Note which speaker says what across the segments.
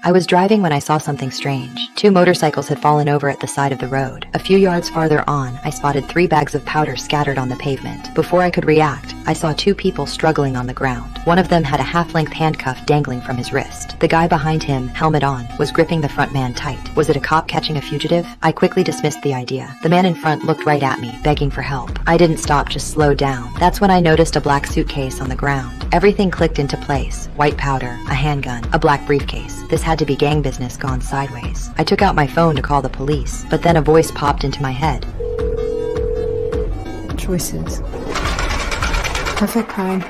Speaker 1: I was driving when I saw something strange. 2 motorcycles had fallen over at the side of the road. A few yards farther on, I spotted 3 bags of powder scattered on the pavement. Before I could react, I saw 2 people struggling on the ground. One of them had a half-length handcuff dangling from his wrist. The guy behind him, helmet on, was gripping the front man tight. Was it a cop catching a fugitive? I quickly dismissed the idea. The man in front looked right at me, begging for help. I didn't stop, just slowed down. That's when I noticed a black suitcase on the ground. Everything clicked into place. White powder, a handgun, a black briefcase. This had to be gang business gone sideways. I took out my phone to call the police, but then a voice popped into my head.
Speaker 2: Choices. Perfect crime.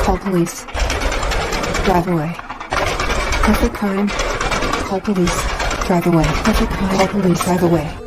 Speaker 2: Call police. Drive away. Perfect crime. Call police. Drive away. Perfect crime. Call police. Drive away.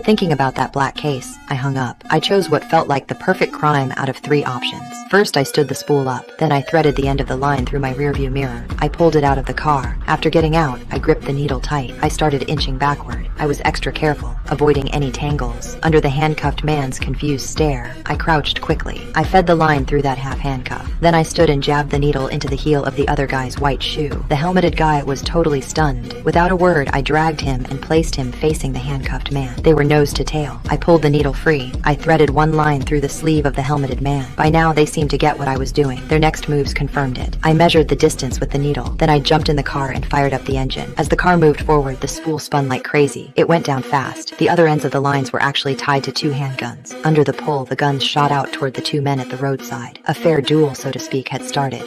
Speaker 1: Thinking about that black case, I hung up. I chose what felt like the perfect crime out of 3 options. First, I stood the spool up. Then I threaded the end of the line through my rearview mirror. I pulled it out of the car. After getting out, I gripped the needle tight. I started inching backward. I was extra careful, avoiding any tangles. Under the handcuffed man's confused stare, I crouched quickly. I fed the line through that half handcuff. Then I stood and jabbed the needle into the heel of the other guy's white shoe. The helmeted guy was totally stunned. Without a word, I dragged him and placed him facing the handcuffed man. They were nose to tail. I pulled the needle free. I threaded one line through the sleeve of the helmeted man. By now, they seemed to get what I was doing. Their next moves confirmed it. I measured the distance with the needle. Then I jumped in the car and fired up the engine. As the car moved forward, the spool spun like crazy. It went down fast. The other ends of the lines were actually tied to 2 handguns. Under the pull, the guns shot out toward the 2 men at the roadside. A fair duel, so to speak, had started.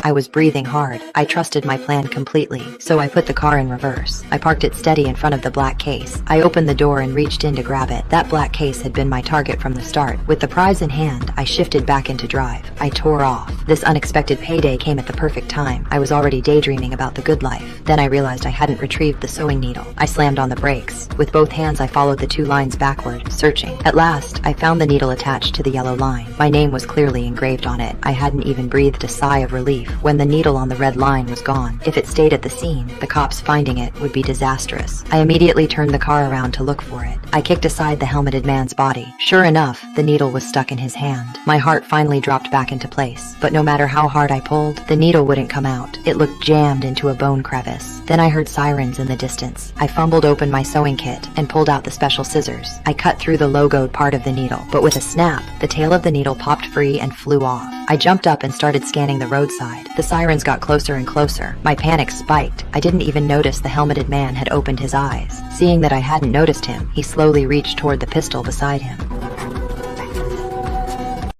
Speaker 1: I was breathing hard. I trusted my plan completely, so I put the car in reverse. I parked it steady in front of the black case. I opened the door and reached in to grab it. That black case had been my target from the start. With the prize in hand, I shifted back into drive. I tore off. This unexpected payday came at the perfect time. I was already daydreaming about the good life. Then I realized I hadn't retrieved the sewing needle. I slammed on the brakes. With both hands, I followed the 2 lines backward, searching. At last, I found the needle attached to the yellow line. My name was clearly engraved on it. I hadn't even breathed a sigh of relief when the needle on the red line was gone. If it stayed at the scene, the cops finding it would be disastrous. I immediately turned the car around to look for it. I kicked aside the helmeted man's body. Sure enough, the needle was stuck in his hand. My heart finally dropped back into place, but no matter how hard I pulled, the needle wouldn't come out. It looked jammed into a bone crevice. Then I heard sirens in the distance. I fumbled open my sewing kit and pulled out the special scissors. I cut through the logoed part of the needle, but with a snap, the tail of the needle popped free and flew off. I jumped up and started scanning the roadside. The sirens got closer and closer. My panic spiked. I didn't even notice the helmeted man had opened his eyes. Seeing that I hadn't noticed him, he slowly reached toward the pistol beside him.